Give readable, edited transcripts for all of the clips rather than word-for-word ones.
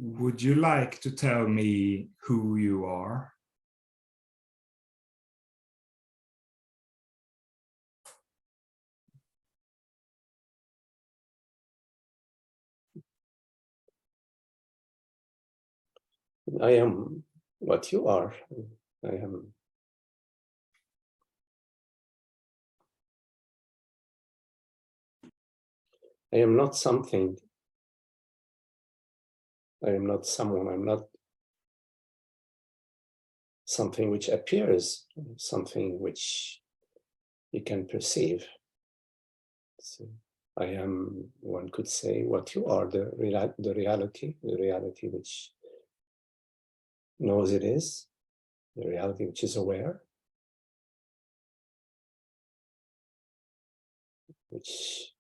would you like to tell me who you are? I am what you are. I am not something. I am not someone. I'm not something which appears, something which you can perceive. So I am, one could say, what you are, the reality which knows it is, the reality which is aware, which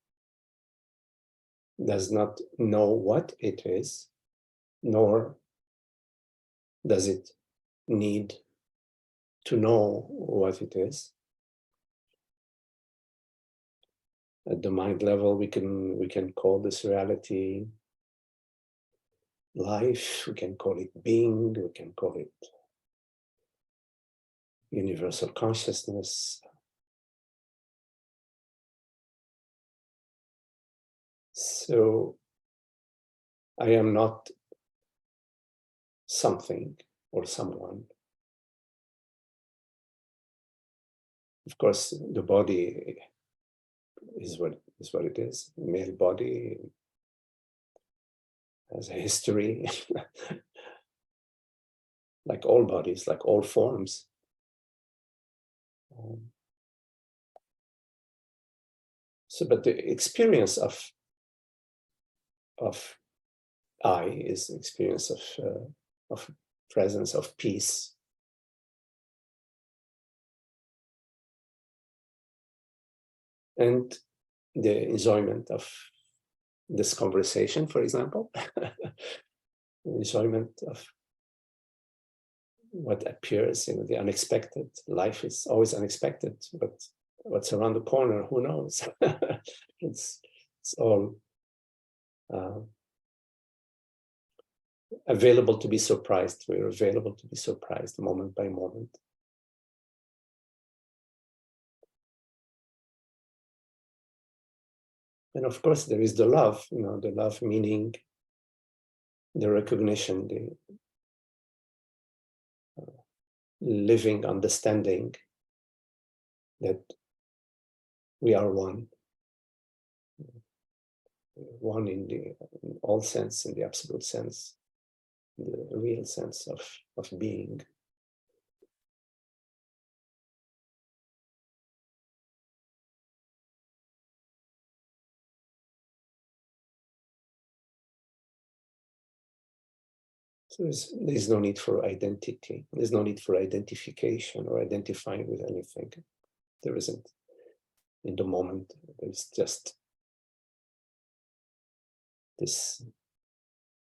does not know what it is, nor does it need to know what it is. At the mind level, we can call this reality life, we can call it being, we can call it universal consciousness. So I am not something or someone. Of course, the body is what it is. The male body has a history, like all bodies, like all forms. So, but the experience of I is the experience of presence, of peace. And the enjoyment of this conversation, for example, the enjoyment of what appears, the unexpected. Life is always unexpected, but what's around the corner, who knows? it's all available to be surprised. We're available to be surprised moment by moment. And of course, there is the love, the love meaning the recognition, the living understanding that we are one. One in all sense, in the absolute sense, the real sense of being. So there's no need for identity. There's no need for identification or identifying with anything. There isn't. In the moment, there's just this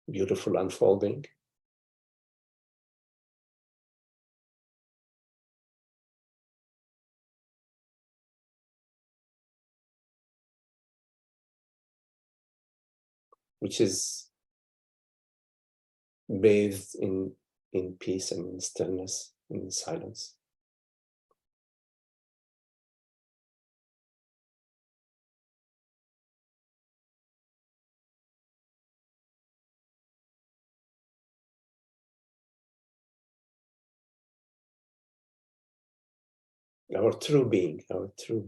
beautiful unfolding. Which is bathed in peace and in stillness and in silence. Our true being, our true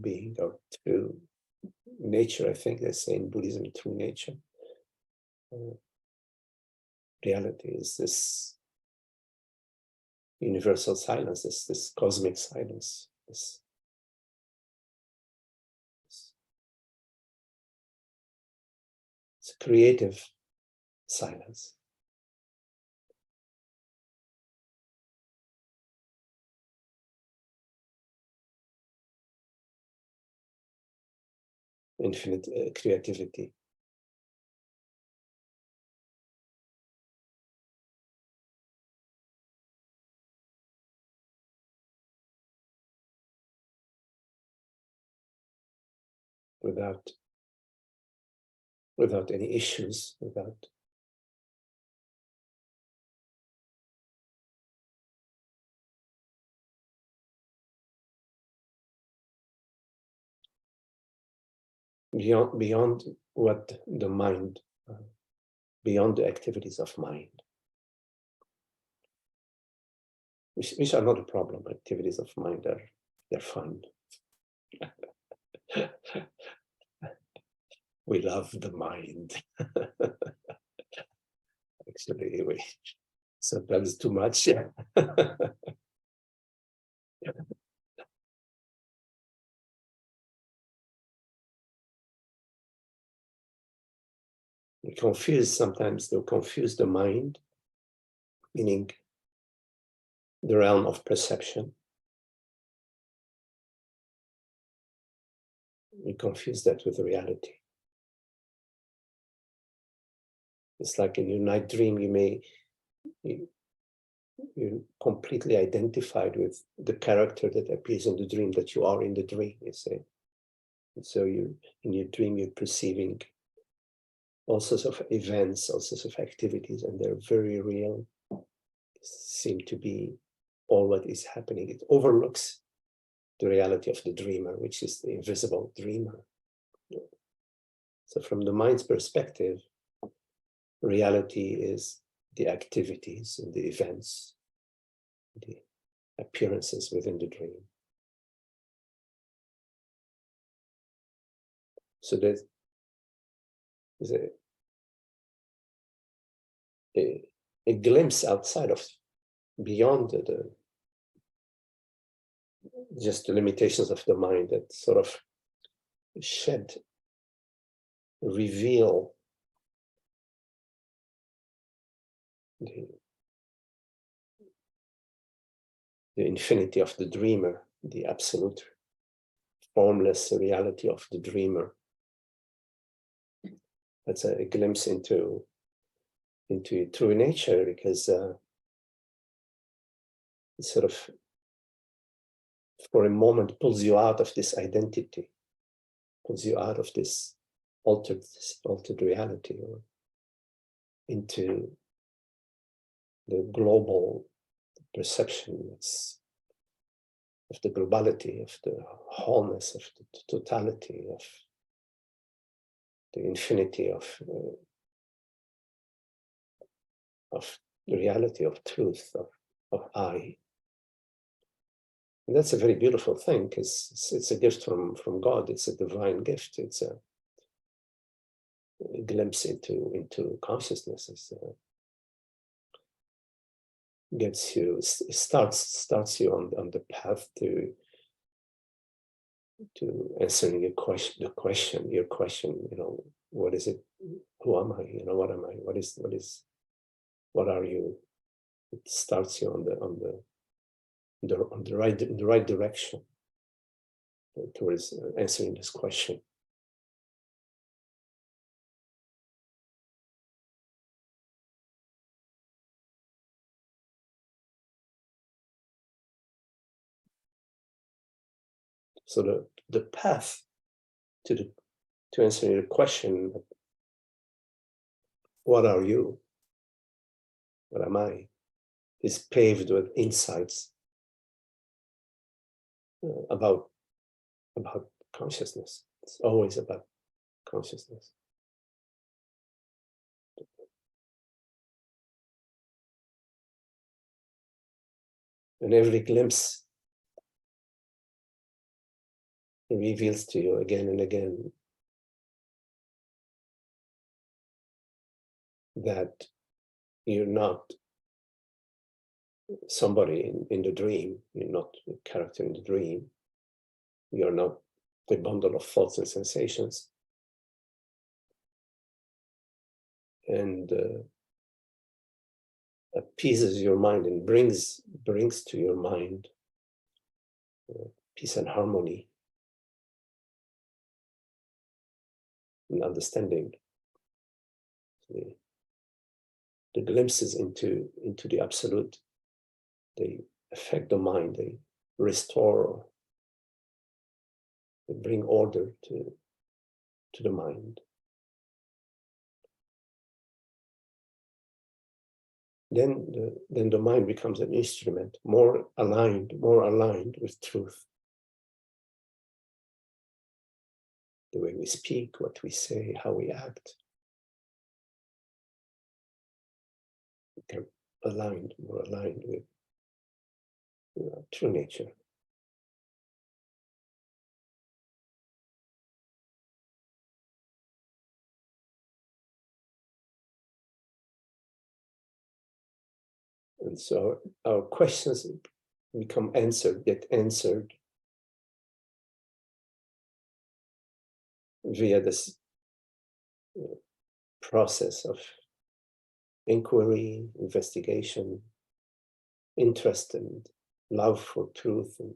nature, I think they say in Buddhism, true nature. Reality is this universal silence, this cosmic silence, this creative silence. Infinite creativity. Without any issues, without beyond what the mind, beyond the activities of mind, which are not a problem. Activities of mind they're fun. We love the mind. Actually, we sometimes too much. Yeah. Sometimes they'll confuse the mind, meaning the realm of perception. We confuse that with reality. It's like in your night dream, you're completely identified with the character that appears in the dream, that you are in the dream, you say. And so in your dream, you're perceiving all sorts of events, all sorts of activities, and they're very real. They seem to be all what is happening. It overlooks the reality of the dreamer, which is the invisible dreamer. So from the mind's perspective, reality is the activities and the events, the appearances within the dream. So there's a glimpse outside of, beyond just the limitations of the mind, that sort of reveal the infinity of the dreamer, the absolute formless reality of the dreamer. That's a glimpse into true nature, because it sort of, for a moment, pulls you out of this identity, pulls you out of this altered reality, or into the global perception of the globality, of the wholeness, of the totality, of the infinity of the reality of truth, of I. And that's a very beautiful thing, because it's a gift from God. It's a divine gift. It's a glimpse into consciousness. Gets you, starts you on the path to answering your question, what is it? Who am I? What am I? What are you? It starts you on the right direction towards answering this question. So the path to answering the question, what are you? What am I? Is paved with insights about consciousness. It's always about consciousness. And every glimpse reveals to you again and again that you're not somebody in the dream. You're not a character in the dream. You're not a bundle of thoughts and sensations. And appeases your mind and brings to your mind peace and harmony and understanding. The glimpses into the absolute, they affect the mind, they restore, they bring order to the mind. Then the mind becomes an instrument more aligned with truth. the way we speak, what we say, how we act. They're more aligned with true nature. And so our questions become get answered via this process of inquiry, investigation, interest, and love for truth. And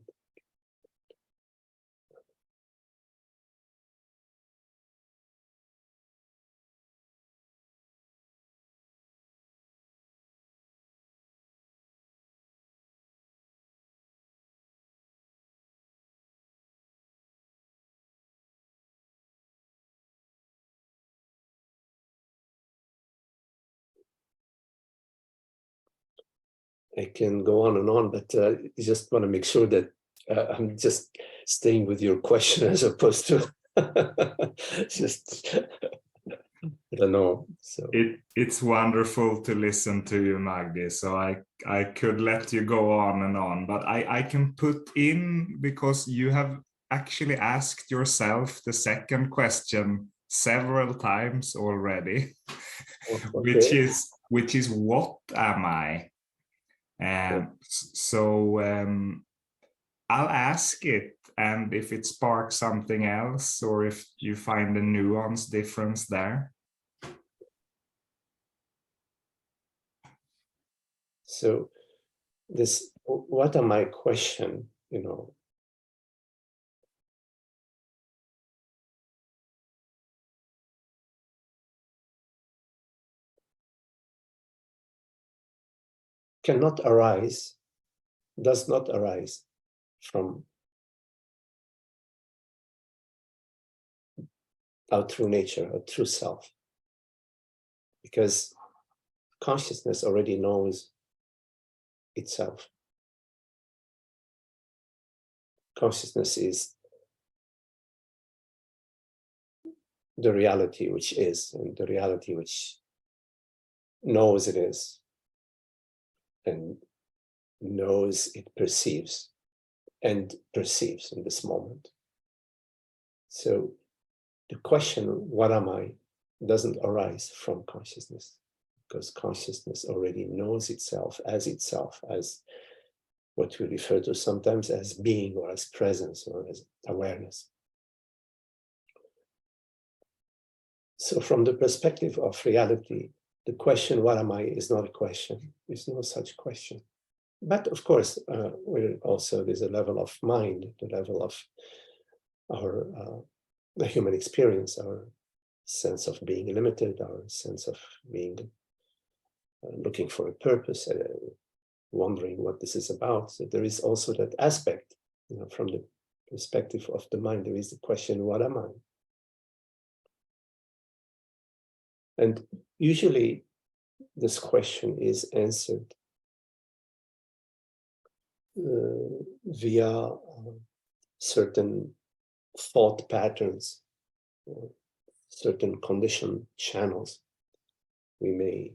I can go on and on, but I just want to make sure that I'm just staying with your question as opposed to just, I don't know. So It's wonderful to listen to you, Magdi. So I could let you go on and on, but I can put in, because you have actually asked yourself the second question several times already, okay. which is what am I? So I'll ask it, and if it sparks something else, or if you find a nuance difference there. So this, what am I question, does not arise from our true nature, our true self, because consciousness already knows itself. Consciousness is the reality which is, and the reality which knows it is, and knows it perceives, and perceives in this moment. So the question, what am I, doesn't arise from consciousness, because consciousness already knows itself, as what we refer to sometimes as being, or as presence, or as awareness. So from the perspective of reality, the question, what am I, is not a question. There's no such question. But of course, there's a level of mind, the level of our the human experience, our sense of being limited, our sense of being looking for a purpose, wondering what this is about. So there is also that aspect, from the perspective of the mind, there is the question, what am I? And usually this question is answered via certain thought patterns, certain conditioned channels. We may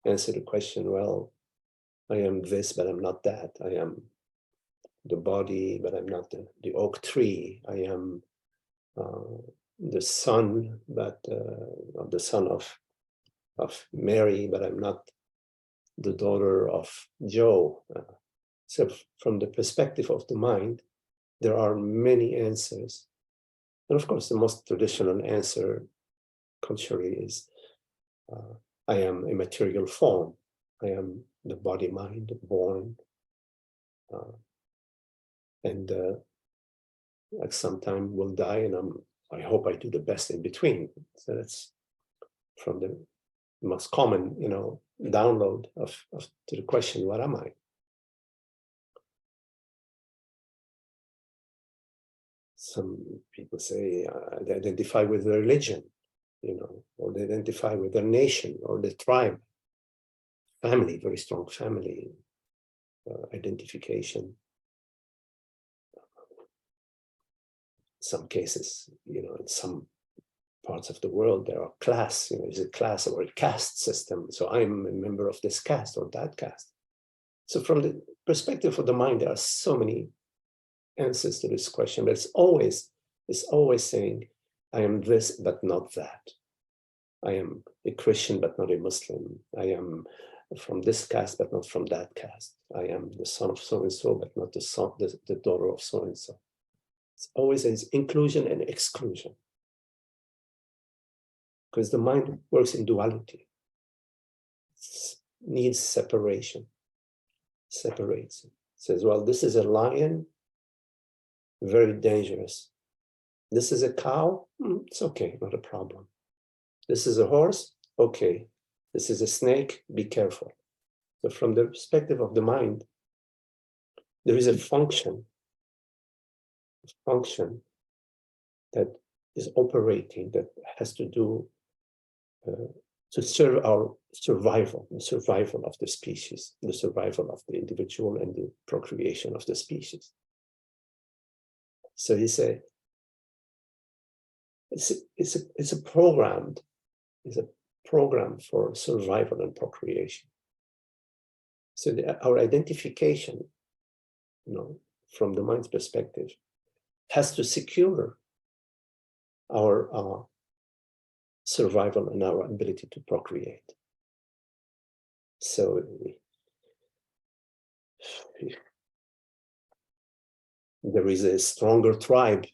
answer the question, well, I am this, but I'm not that. I am the body, but I'm not the oak tree. I am the son, but the son of Mary, but I'm not the daughter of Joe. So from the perspective of the mind, there are many answers. And of course, the most traditional answer, contrary, is I am a material form. I am the body-mind born. And at some time will die, and I hope I do the best in between. So that's from the most common, download to the question, what am I? Some people say they identify with their religion, or they identify with their nation or the tribe, family, very strong family identification. some cases, in some parts of the world, there are class, there's a class or a caste system. So I'm a member of this caste or that caste. So from the perspective of the mind, there are so many answers to this question, but it's always saying, I am this, but not that. I am a Christian, but not a Muslim. I am from this caste, but not from that caste. I am the son of so-and-so, but not the daughter of so-and-so. It's always inclusion and exclusion. Because the mind works in duality. It needs separation. Separates. It says, well, this is a lion, very dangerous. This is a cow, it's okay, not a problem. This is a horse, okay. This is a snake, be careful. So from the perspective of the mind, there is a function that is operating, that has to do to serve our survival, the survival of the species, the survival of the individual and the procreation of the species. So you say, it's a program for survival and procreation. So our identification, from the mind's perspective, has to secure our survival and our ability to procreate. So there is a stronger tribe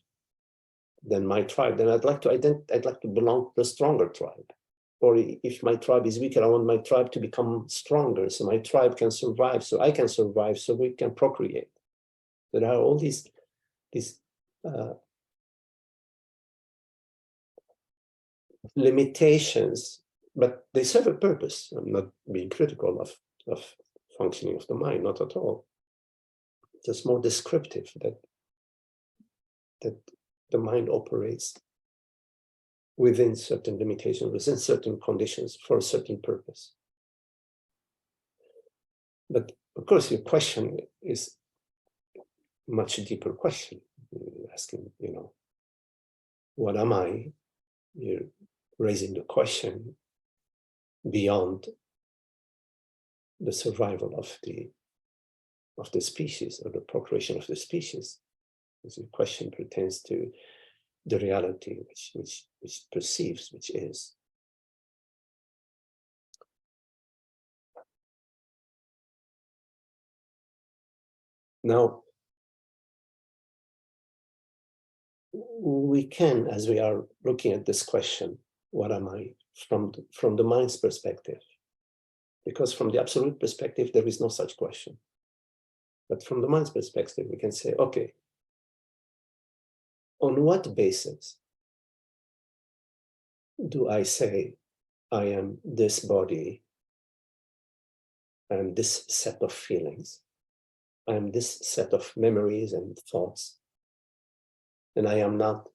than my tribe, then I'd like to belong to the stronger tribe. Or if my tribe is weaker, I want my tribe to become stronger, so my tribe can survive, so I can survive, so we can procreate. There are all these limitations, but they serve a purpose. I'm not being critical of functioning of the mind, not at all. Just more descriptive that the mind operates within certain limitations, within certain conditions, for a certain purpose. But of course, your question is a much deeper question. You're asking, what am I? You're raising the question beyond the survival of the species, or the procreation of the species. Because the question pertains to the reality which perceives, which is. Now, we can, as we are looking at this question, what am I, from the mind's perspective? Because from the absolute perspective, there is no such question. But from the mind's perspective, we can say, okay, on what basis do I say I am this body, I am this set of feelings, I am this set of memories and thoughts, and I am not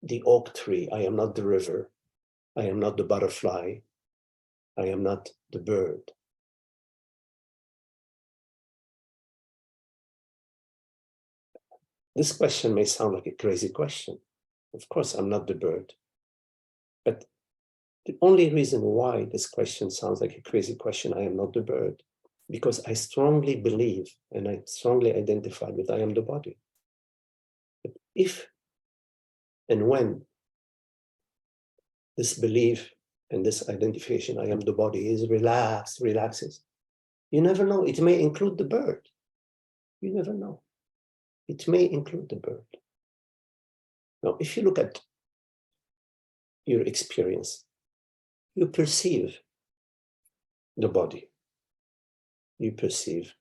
the oak tree, I am not the river, I am not the butterfly, I am not the bird. This question may sound like a crazy question. Of course, I'm not the bird. But the only reason why this question sounds like a crazy question, I am not the bird, because I strongly believe and I strongly identify with I am the body. But if and when this belief and this identification, I am the body, is relaxes, you never know, it may include the bird. You never know. It may include the bird. Now, if you look at your experience, you perceive the body. You perceive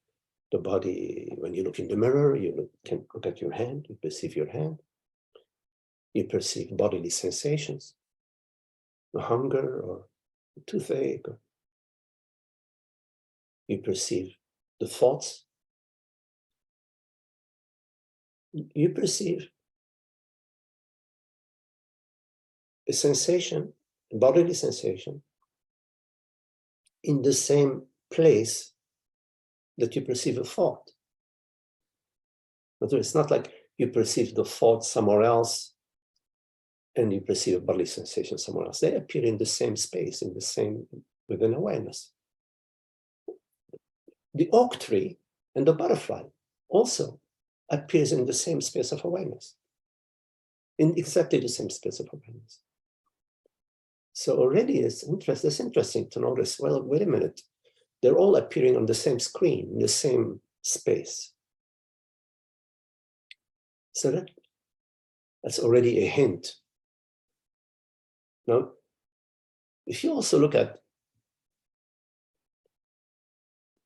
the body when you look in the mirror, you can look at your hand, you perceive your hand. You perceive bodily sensations, a hunger or a toothache. You perceive the thoughts. You perceive a sensation, a bodily sensation, in the same place that you perceive a thought. But it's not like you perceive the thought somewhere else, and you perceive a bodily sensation somewhere else. They appear in the same space, within awareness. The oak tree and the butterfly also appears in the same space of awareness, in exactly the same space of awareness. So already it's interesting to notice, well, wait a minute, they're all appearing on the same screen, in the same space. So that's already a hint. Now, if you also look at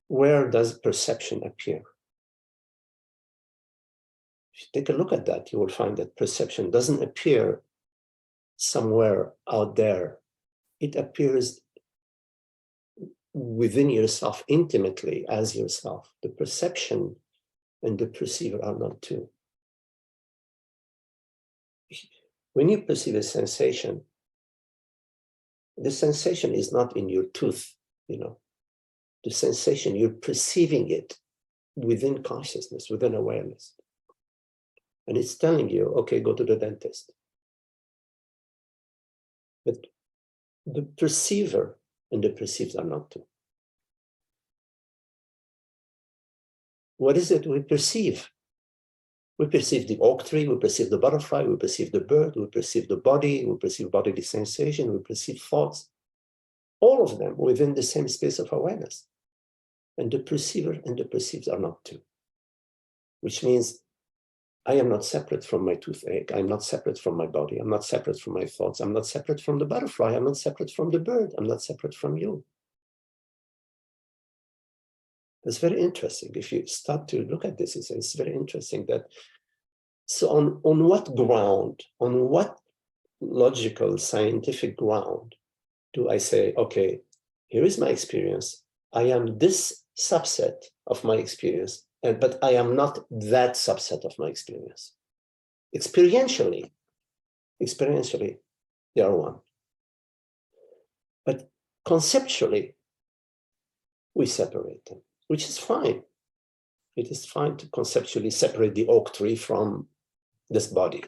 where does perception appear? If you take a look at that, you will find that perception doesn't appear somewhere out there. It appears within yourself, intimately as yourself. The perception and the perceiver are not two. When you perceive a sensation, the sensation is not in your tooth, The sensation, you're perceiving it within consciousness, within awareness. And it's telling you, okay, go to the dentist. But the perceiver and the perceived are not two. What is it we perceive? We perceive the oak tree, we perceive the butterfly, we perceive the bird, we perceive the body, we perceive bodily sensation, we perceive thoughts, all of them within the same space of awareness. And the perceiver and the perceived are not two, which means I am not separate from my toothache, I'm not separate from my body, I'm not separate from my thoughts, I'm not separate from the butterfly, I'm not separate from the bird, I'm not separate from you. It's very interesting. If you start to look at this, it's very interesting that, so on what ground, on what logical, scientific ground do I say, okay, here is my experience, I am this subset of my experience, but I am not that subset of my experience. Experientially, they are one. But conceptually, we separate them, which is fine. It is fine to conceptually separate the oak tree from this body,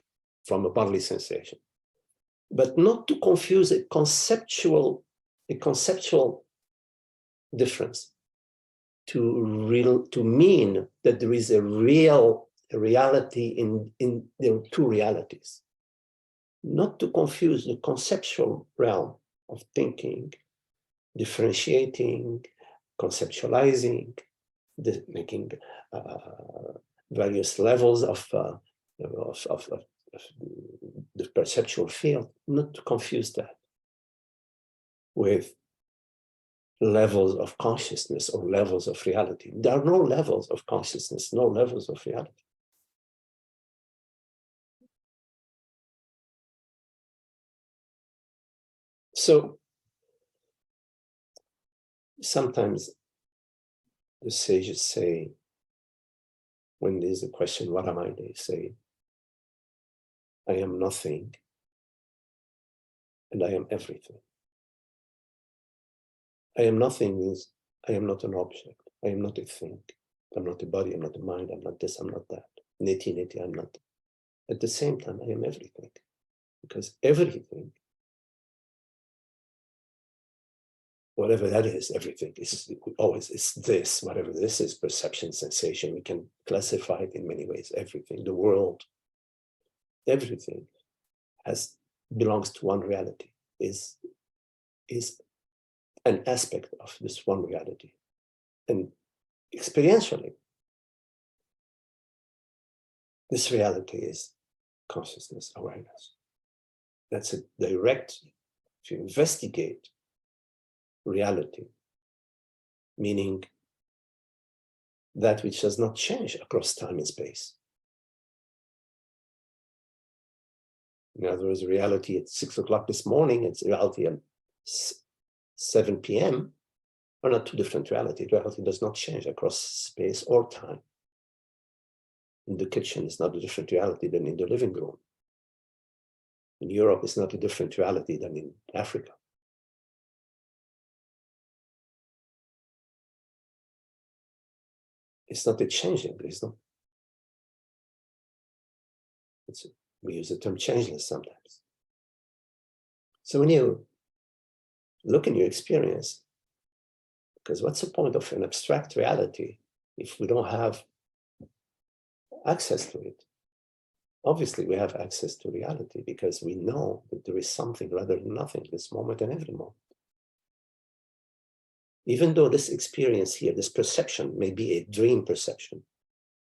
from a bodily sensation, but not to confuse a conceptual difference to mean that there is a reality in there are two realities. Not to confuse the conceptual realm of thinking, differentiating, conceptualizing, making various levels of the perceptual field, not to confuse that with levels of consciousness or levels of reality. There are no levels of consciousness, no levels of reality. So sometimes the sages say, when there's a question, what am I? They say, I am nothing and I am everything. I am nothing means I am not an object. I am not a thing. I'm not a body. I'm not a mind. I'm not this. I'm not that. Neti, I'm not. At the same time, I am everything. Because everything, whatever that is, everything is always is this. Whatever this is, perception, sensation, we can classify it in many ways. Everything, the world, everything belongs to one reality, is an aspect of this one reality. And experientially, this reality is consciousness, awareness. That's a direct, if you investigate reality, meaning that which does not change across time and space. In other words, reality at 6 o'clock this morning, it's reality at 7 p.m. are not two different realities. Reality does not change across space or time. In the kitchen, it's not a different reality than in the living room. In Europe, it's not a different reality than in Africa. It's not a changing, it's not. We use the term changeless sometimes. So when you look in your experience, because what's the point of an abstract reality if we don't have access to it? Obviously, we have access to reality because we know that there is something rather than nothing, this moment and every moment. Even though this experience here, this perception may be a dream perception,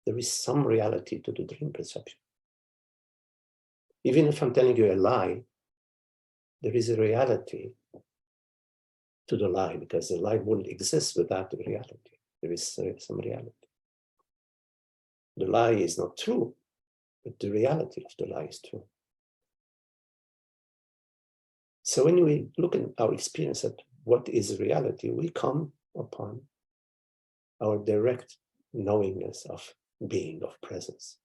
there is some reality to the dream perception. Even if I'm telling you a lie, there is a reality to the lie because the lie wouldn't exist without the reality. There is some reality. The lie is not true, but the reality of the lie is true. So when we look at our experience at what is reality, we come upon our direct knowingness of being, of presence.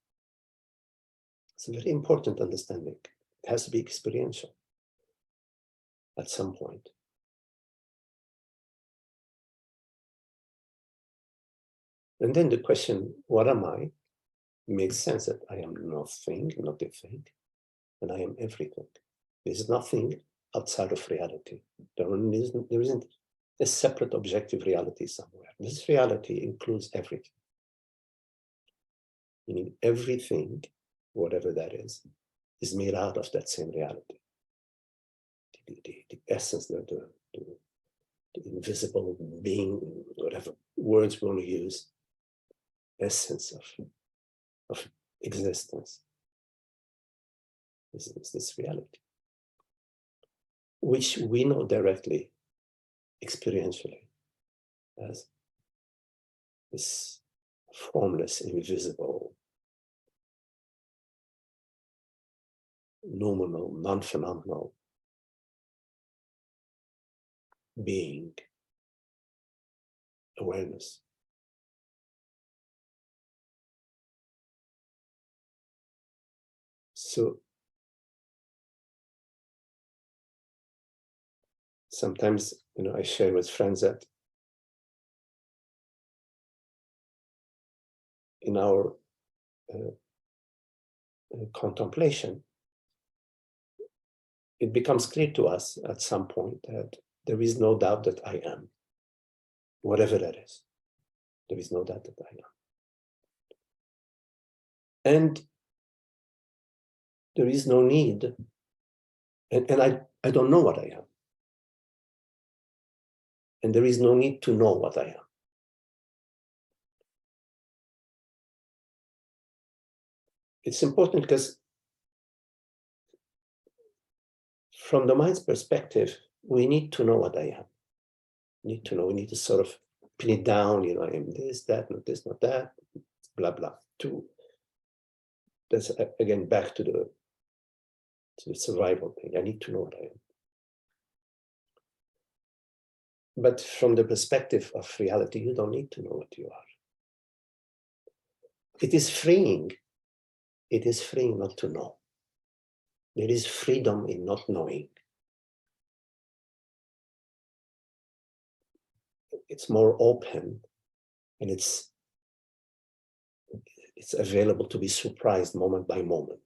It's a very important understanding. It has to be experiential at some point. And then the question, what am I? Makes sense that I am nothing, not a thing, and I am everything. There's nothing outside of reality. There isn't a separate objective reality somewhere. This reality includes everything. Meaning everything, whatever that is made out of that same reality. The essence, the invisible being, whatever words we want to use, essence of existence is this reality, which we know directly, experientially, as this formless, invisible, nominal, non-phenomenal being, awareness. So sometimes, I share with friends that in our contemplation, it becomes clear to us at some point that there is no doubt that I am, whatever that is. There is no doubt that I am. And there is no need, and I don't know what I am. And there is no need to know what I am. It's important because from the mind's perspective, we need to know what I am. We need to sort of pin it down, I am this, that, not this, not that, blah, blah. That's again back to the survival thing. I need to know what I am. But from the perspective of reality, you don't need to know what you are. It is freeing. It is freeing not to know. There is freedom in not knowing. It's more open, and it's available to be surprised moment by moment.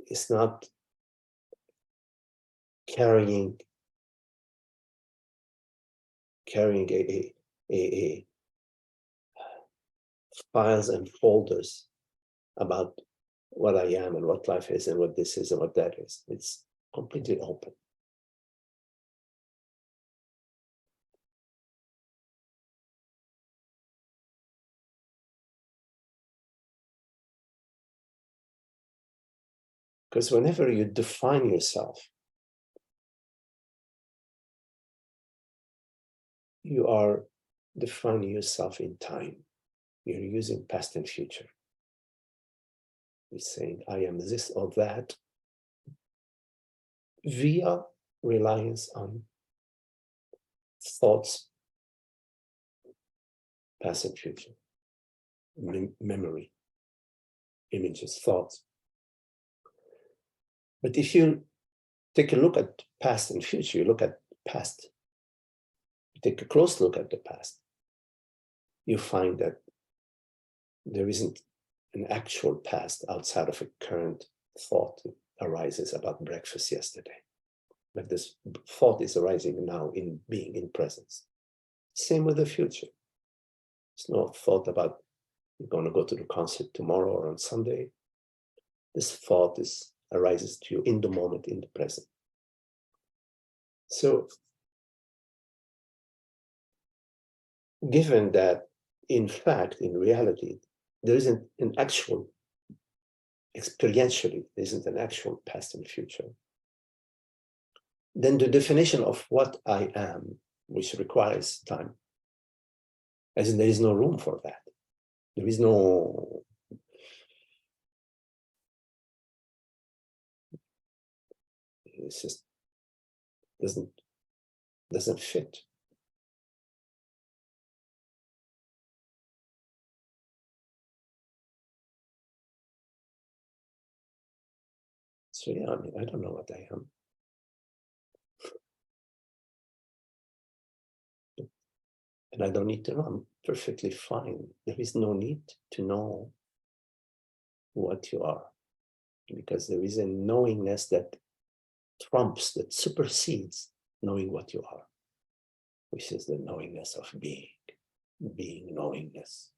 It's not carrying a files and folders about what I am and what life is and what this is and what that is. It's completely open. Because whenever you define yourself, you are defining yourself in time. You're using past and future. You're saying, I am this or that via reliance on thoughts, past and future, memory, images, thoughts. But if you take a look at past and future, you look at past, you take a close look at the past, you find that there isn't an actual past outside of a current thought that arises about breakfast yesterday. But this thought is arising now in being in presence. Same with the future. It's no thought about you're going to go to the concert tomorrow or on Sunday. This thought arises to you in the moment, in the present. So, given that, in fact, in reality, there isn't an actual, experientially, there isn't an actual past and future, then the definition of what I am, which requires time, as in there is no room for that. There is no, it just doesn't fit. So yeah, I mean, I don't know what I am. And I don't need to know. I'm perfectly fine. There is no need to know what you are, because there is a knowingness that trumps, that supersedes knowing what you are, which is the knowingness of being knowingness.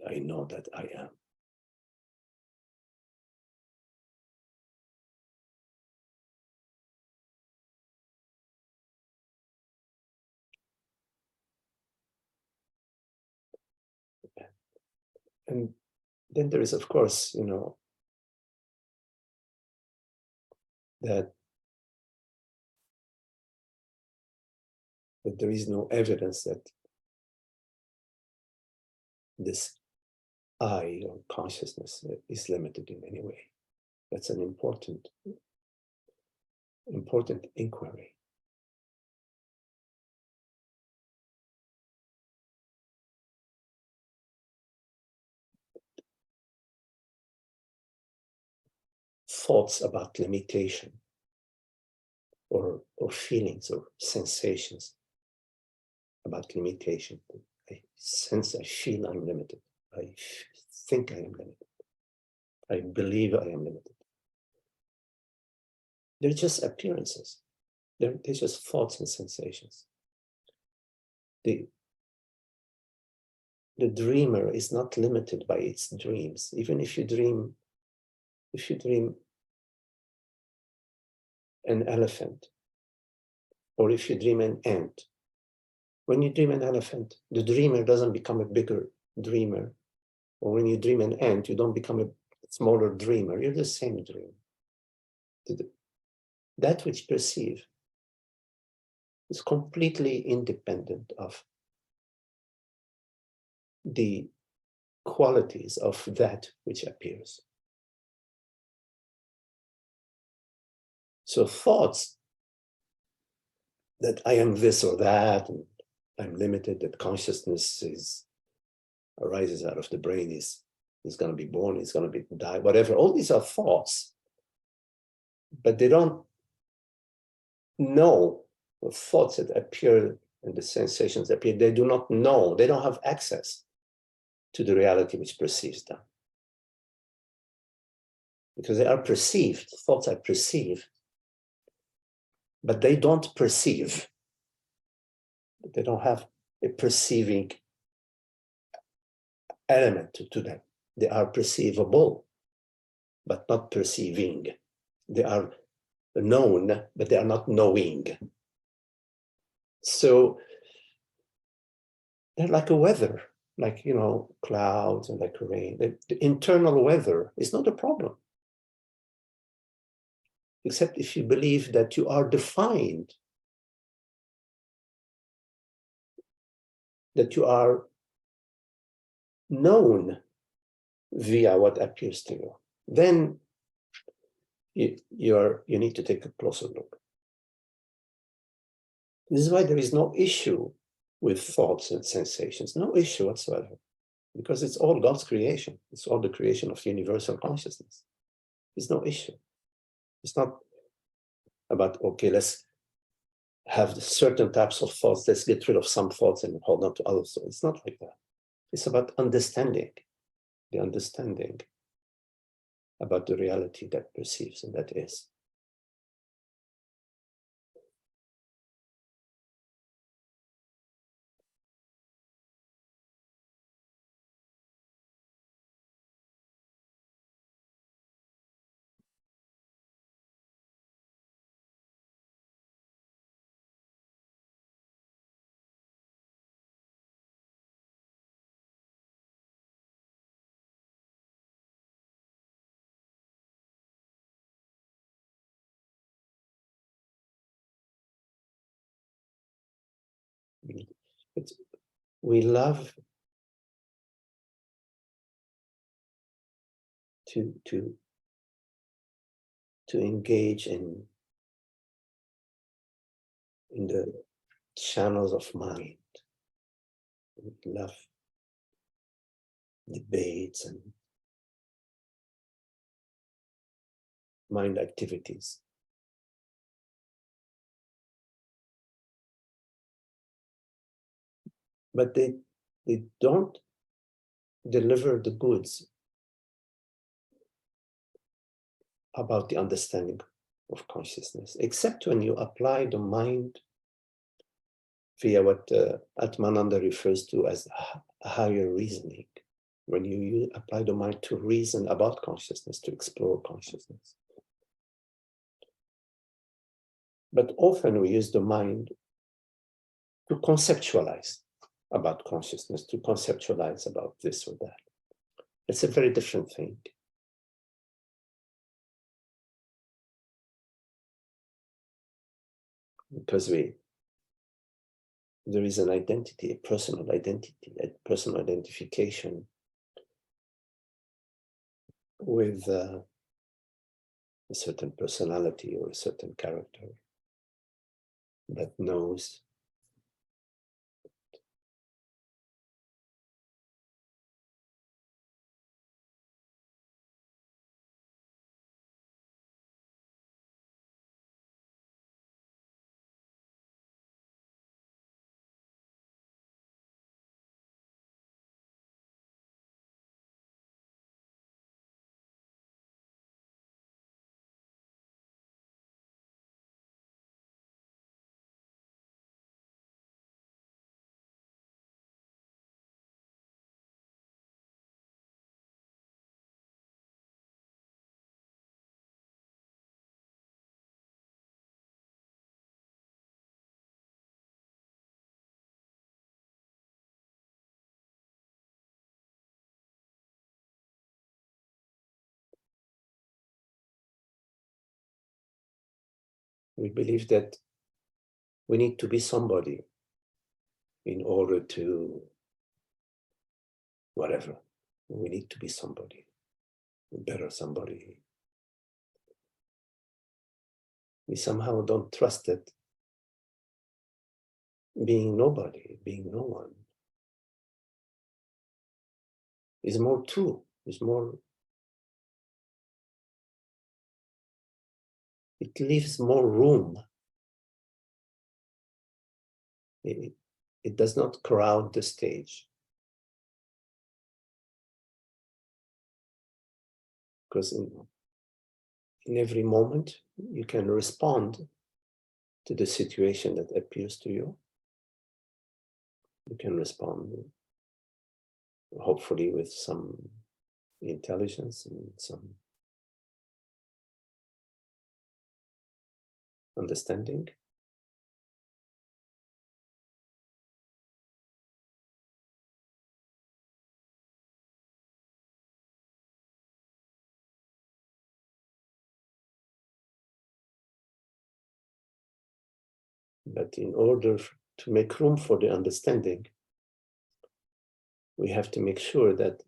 I know that I am. And then there is, of course, that there is no evidence that this I, or consciousness, is limited in any way. That's an important inquiry. Thoughts about limitation, or feelings or sensations about limitation. I feel I'm limited. I think I am limited. I believe I am limited. They're just appearances. They're just thoughts and sensations. The dreamer is not limited by its dreams. Even if you dream an elephant, or if you dream an ant, when you dream an elephant, the dreamer doesn't become a bigger dreamer. Or when you dream an ant, you don't become a smaller dreamer. You're the same dream. That which perceive is completely independent of the qualities of that which appears. So thoughts that I am this or that, and I'm limited, that consciousness arises out of the brain, is going to be born, is going to die, whatever. All these are thoughts, but they don't know the thoughts that appear and the sensations that appear. They do not know. They don't have access to the reality which perceives them, because they are perceived. Thoughts are perceived, but they don't perceive. They don't have a perceiving element to them. They are perceivable, but not perceiving. They are known, but they are not knowing. So they're like a weather, like, clouds and like rain. The internal weather is not a problem, except if you believe that you are defined, that you are known via what appears to you. Then you need to take a closer look. This is why there is no issue with thoughts and sensations, no issue whatsoever, because it's all God's creation. It's all the creation of universal consciousness. There's no issue. It's not about, okay, let's have certain types of thoughts, let's get rid of some thoughts and hold on to other thoughts. It's not like that. It's about understanding, the understanding about the reality that perceives and that is. We love to engage in the channels of mind. We love debates and mind activities. But they don't deliver the goods about the understanding of consciousness, except when you apply the mind via what Atmananda refers to as higher reasoning. When you apply the mind to reason about consciousness, to explore consciousness. But often we use the mind to conceptualize about consciousness, to conceptualize about this or that. It's a very different thing. Because there is an identity, a personal identification with a certain personality or a certain character that knows. We believe that we need to be somebody in order to whatever. We need to be somebody, better somebody. We somehow don't trust that being nobody, being no one, is more true, is more, it leaves more room. It does not crowd the stage. Because in every moment, you can respond to the situation that appears to you. You can respond, hopefully, with some intelligence and some understanding. But in order to make room for the understanding, we have to make sure that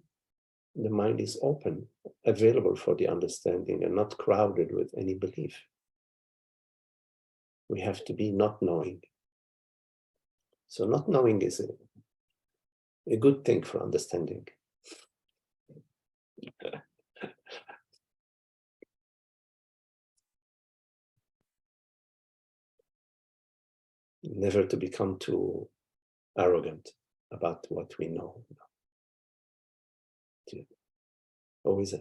the mind is open, available for the understanding, and not crowded with any belief. We have to be not knowing. So not knowing is a good thing for understanding. Never to become too arrogant about what we know. always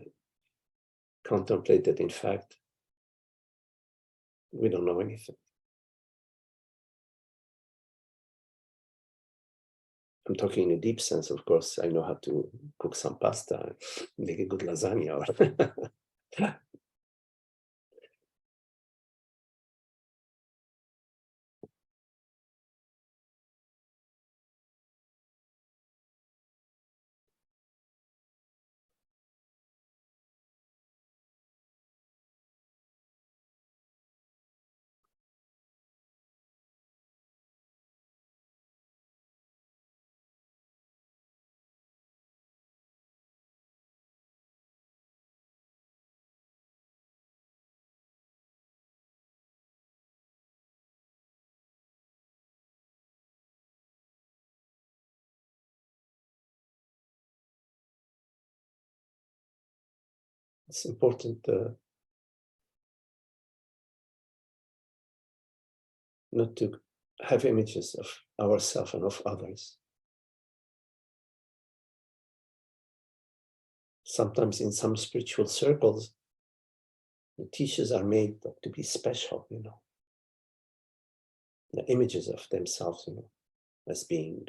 contemplate that, in fact, we don't know anything. I'm talking in a deep sense, of course. I know how to cook some pasta, make a good lasagna. It's important not to have images of ourselves and of others. Sometimes in some spiritual circles, the teachers are made to be special, you know. The images of themselves, you know, as being.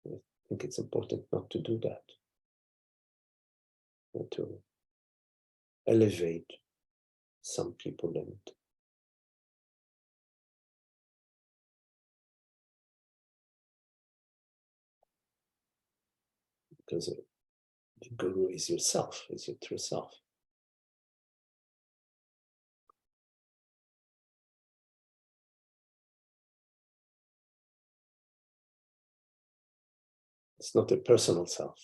I think it's important not to do that. And to elevate some people and because the guru is yourself, is your true self. It's not a personal self.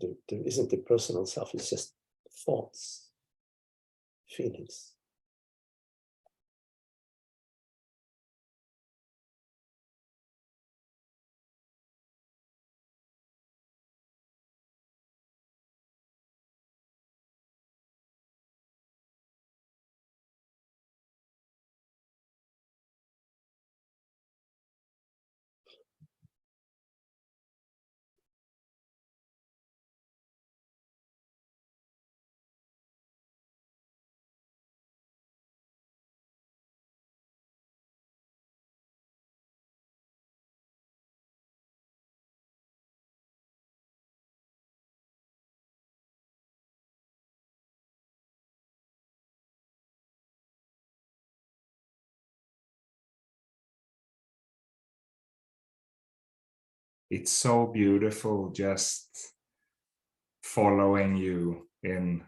There isn't a personal self, it's just thoughts, feelings. It's so beautiful just following you in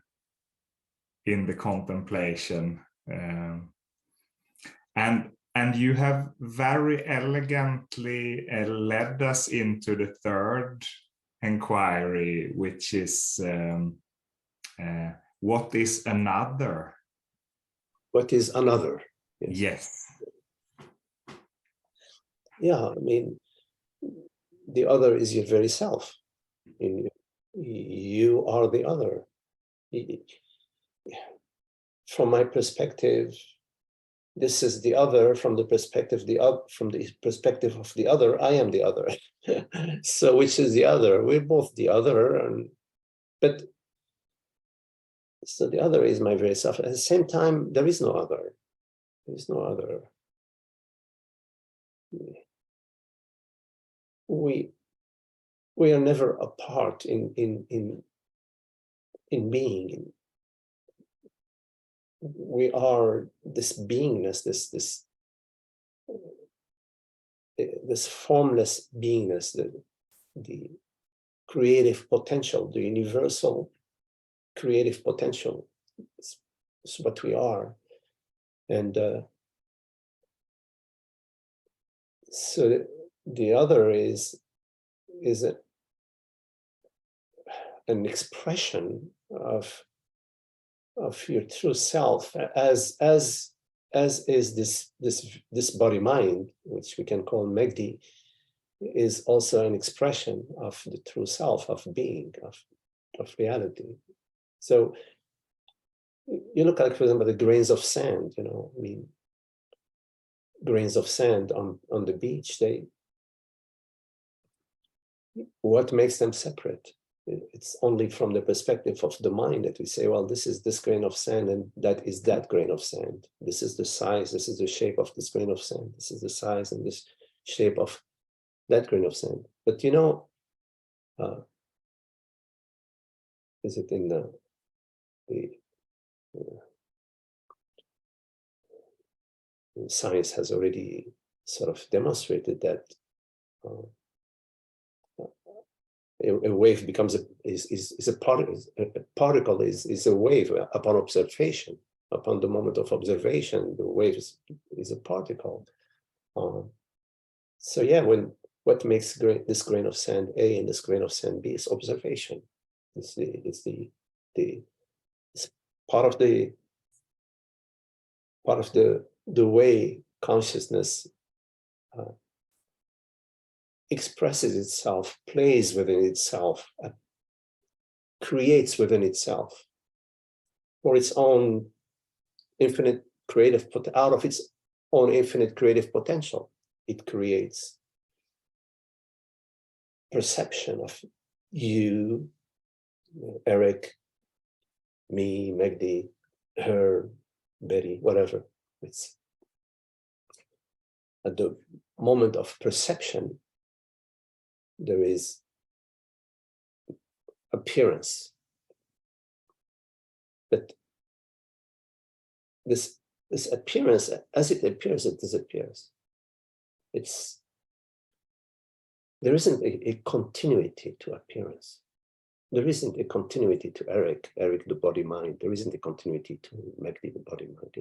the contemplation. And you have very elegantly led us into the third inquiry, which is what is another? What is another? Yes. Yeah, I mean, the other is your very self. You are the other. From my perspective, this is the other. From the perspective of the other, I am the other. So which is the other? We're both the other, but so the other is my very self. At the same time, there is no other. There is no other. We are never apart in being. We are this beingness, this formless beingness, the creative potential, the universal creative potential. It's what we are, and so the other is an expression of your true self, as is this body mind, which we can call Magdi, is also an expression of the true self, of being, of reality. So you look at, for example, the grains of sand, you know, I mean, grains of sand on the beach, what makes them separate? It's only from the perspective of the mind that we say, well, this is this grain of sand and that is that grain of sand. This is the size, this is the shape of this grain of sand. This is the size and this shape of that grain of sand. But you know, is it in the science has already sort of demonstrated that a wave becomes a particle is a wave upon observation. Upon the moment of observation, the wave is a particle. So yeah, what makes this grain of sand A and this grain of sand B is observation. It's part of the way consciousness expresses itself, plays within itself, creates within itself for its own infinite creative, out of its own infinite creative potential. It creates perception of you, Eric, me, Magdi, her, Betty, whatever. It's at the moment of perception, there is appearance. But this appearance, as it appears, it disappears. There isn't a continuity to appearance. There isn't a continuity to Eric, the body mind. There isn't a continuity to Magdi, the body mind.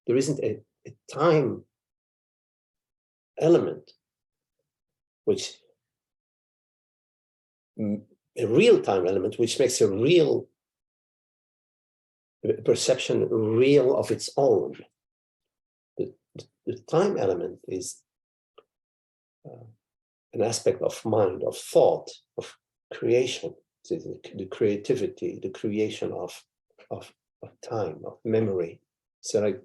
There isn't a time element, which a real time element, which makes a real perception real of its own. The time element is an aspect of mind, of thought, of creation, the creativity, the creation of time, of memory. So like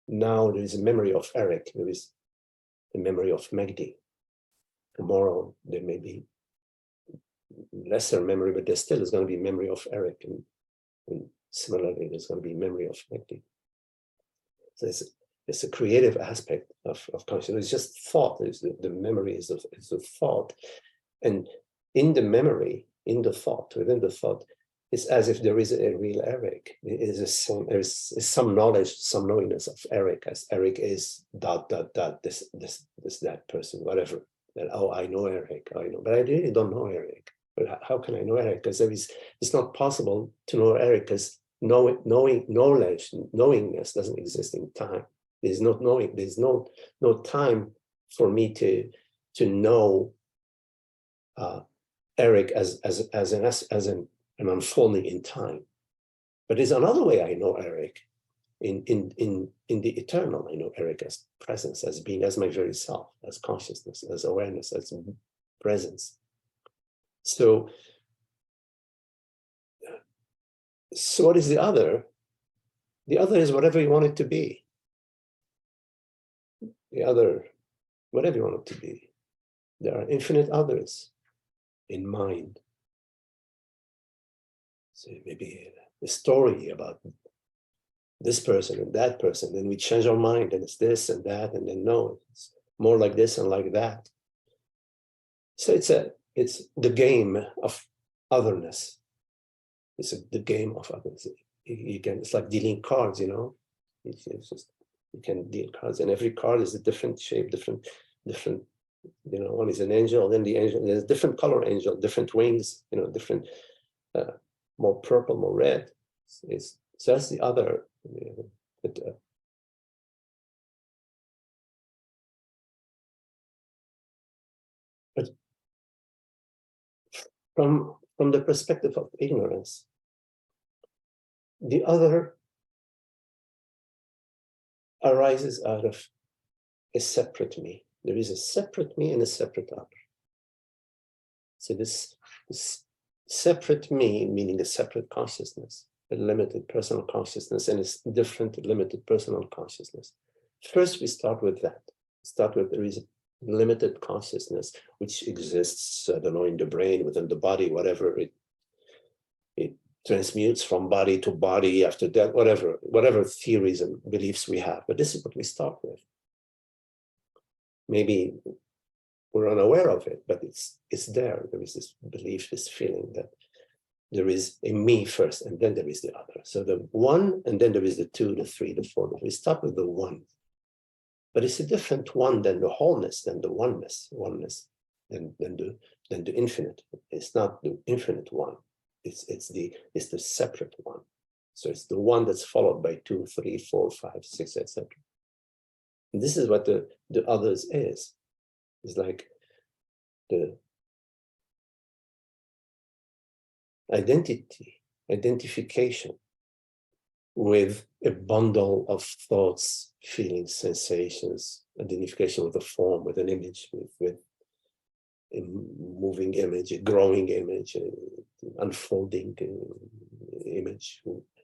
now there is a memory of Eric, there is a memory of Magdi. Tomorrow there may be lesser memory, but there still is going to be memory of Eric, and similarly there's going to be memory of Magdi. So it's a creative aspect of consciousness. It's just thought. The memory is a thought, and in the memory, in the thought, within the thought, it's as if there is a real Eric. There is some knowledge, some knowingness of Eric, as Eric is ... this that person, whatever. And oh, I know Eric, I know, but I really don't know Eric. But how can I know Eric? Because it's not possible to know Eric, because knowingness doesn't exist in time. There's not knowing. There's no time for me to know Eric as an unfolding in time. But there's another way I know Eric in the eternal. I know Eric as presence, as being, as my very self, as consciousness, as awareness, as presence. So what is the other? The other is whatever you want it to be. The other, whatever you want it to be. There are infinite others in mind. So maybe a story about this person and that person, then we change our mind and it's this and that, and then no, it's more like this and like that. So it's the game of otherness. It's the game of otherness. It's like dealing cards, you know. It's just, you can deal cards, and every card is a different shape, different. You know, one is an angel, then the angel, there's a different color angel, different wings, you know, different, more purple, more red. So that's the other. But from the perspective of ignorance, the other arises out of a separate me. There is a separate me and a separate other. So this separate me, meaning a separate consciousness, a limited personal consciousness and a different limited personal consciousness. First, we start with that. Start with there is a limited consciousness which exists, I don't know, in the brain, within the body, whatever it transmutes from body to body after death, whatever theories and beliefs we have. But this is what we start with. Maybe we're unaware of it, but it's there. There is this belief, this feeling that there is a me first, and then there is the other. So the one, and then there is the two, the three, the four. We start with the one. But it's a different one than the wholeness, than the oneness, than the infinite. It's not the infinite one. It's the separate one. So it's the one that's followed by 2, 3, 4, 5, 6, etc. And this is what the others is. It's like the identification with a bundle of thoughts, feelings, sensations, identification with a form, with an image, with a moving image, a growing image, an unfolding image.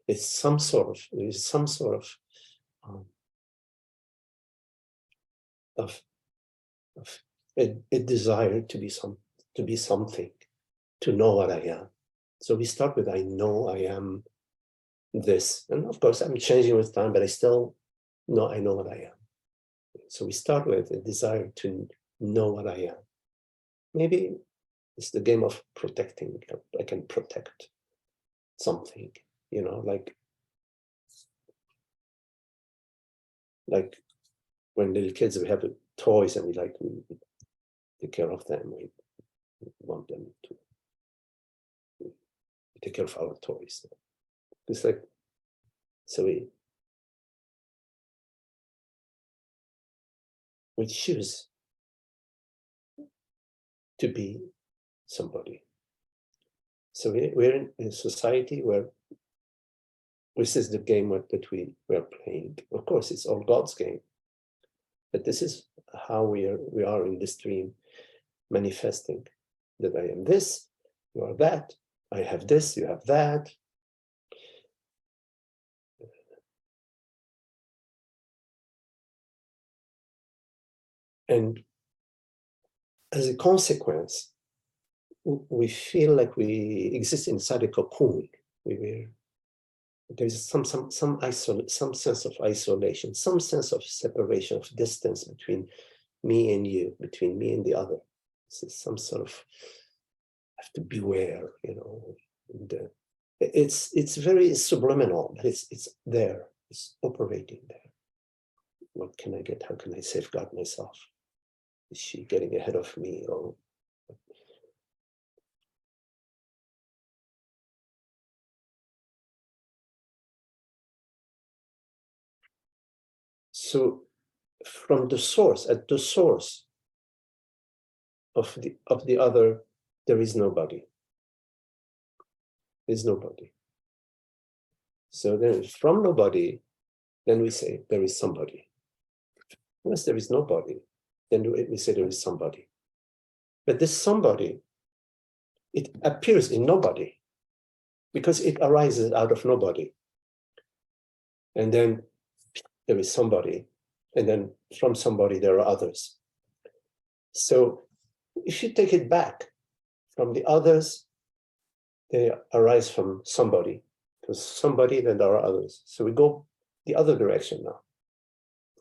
It's some sort of a desire to be something, to know what I am. So we start with I know I am this, and of course I'm changing with time, but I still know I know what I am. So we start with a desire to know what I am. Maybe it's the game of protecting. I can protect something, like when little kids, we have toys and we take care of them. We want them to take care of our toys. It's like, so we choose to be somebody. So we're in a society where this is the game that we are playing. Of course, it's all God's game, but this is how we are in this dream, manifesting that I am this, you are that, I have this, you have that. And as a consequence, we feel like we exist inside a cocoon. There's some sense of isolation, some sense of separation, of distance between me and you, between me and the other. This is some sort of, have to beware, And, it's very subliminal, but it's there, it's operating there. What can I get? How can I safeguard myself? Is she getting ahead of me? Or so from the source, at the source of the other, there is nobody. There's nobody. So then from nobody, then we say there is somebody. Unless there is nobody, then we say there is somebody. But this somebody, it appears in nobody because it arises out of nobody. And then there is somebody, and then from somebody there are others. So if you take it back from the others, they arise from somebody. Because somebody, then there are others. So we go the other direction now.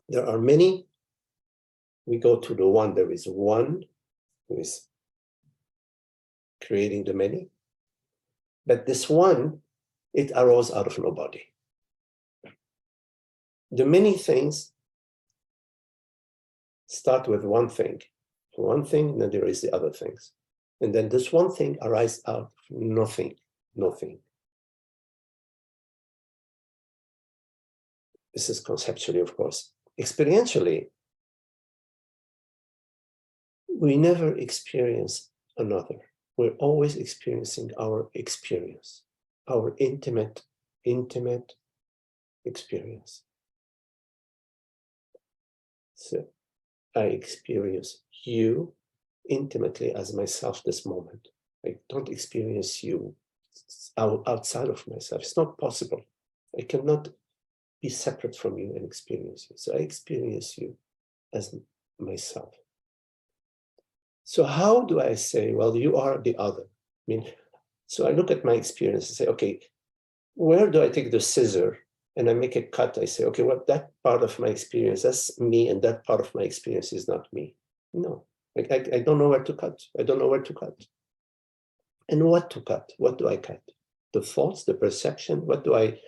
There are many. We go to the one. There is one who is creating the many. But this one, it arose out of nobody. The many things start with one thing. One thing, then there is the other things. And then this one thing arises out of nothing. This is conceptually, of course. Experientially, we never experience another. We're always experiencing our experience, our intimate experience. So I experience you intimately as myself this moment. I don't experience you outside of myself. It's not possible. I cannot be separate from you and experience you. So I experience you as myself. So how do I say, well, you are the other? I mean, so I look at my experience and say, okay, where do I take the scissor and I make a cut? I say, okay, well, that part of my experience, that's me, and that part of my experience is not me. No, I don't know where to cut. I don't know where to cut. And what to cut? What do I cut? The thoughts, the perception? What do I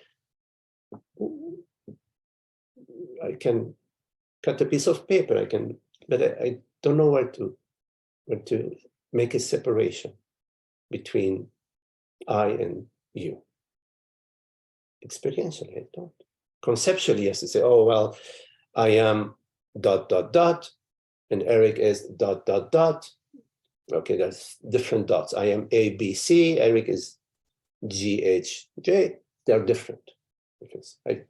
can cut a piece of paper. I can, but I don't know where to make a separation between I and you. Experientially, I don't. Conceptually, yes, to say, oh, well, I am ... and Eric is ... Okay, there's different dots. I am A, B, C, Eric is G, H, J. They're different.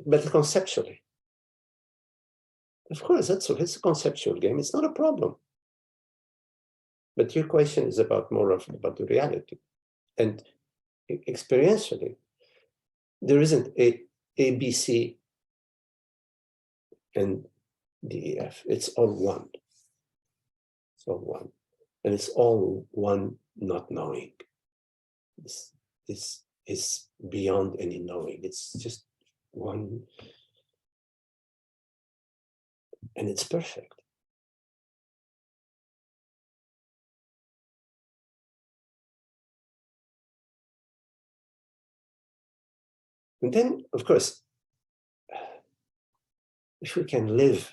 But conceptually, of course, it's a conceptual game. It's not a problem. But your question is about the reality. And experientially, there isn't a B, C, and D, E, F. It's all one. It's all one. And it's all one not knowing. This is beyond any knowing. It's just one. And it's perfect. And then, of course, if we can live,